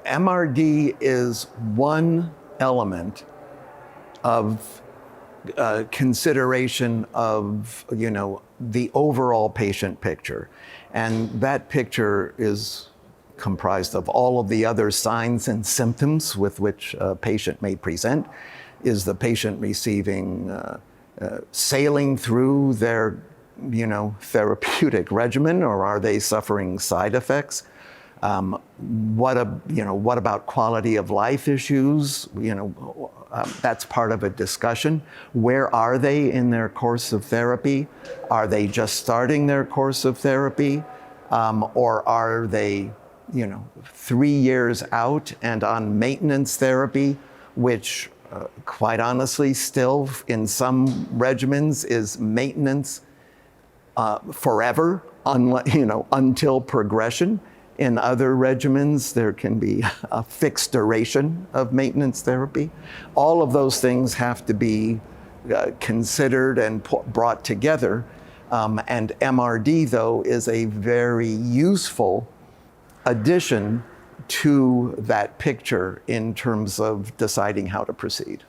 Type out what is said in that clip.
MRD is one element of consideration of, the overall patient picture. And that picture is comprised of all of the other signs and symptoms with which a patient may present. Is the patient receiving, sailing through their, therapeutic regimen, or are they suffering side effects? What about quality of life issues? That's part of a discussion. Where are they in their course of therapy? Are they just starting their course of therapy? Or are they, 3 years out and on maintenance therapy, which quite honestly still in some regimens is maintenance forever, until progression. In other regimens, there can be a fixed duration of maintenance therapy. All of those things have to be considered and brought together. And MRD, though, is a very useful addition to that picture in terms of deciding how to proceed.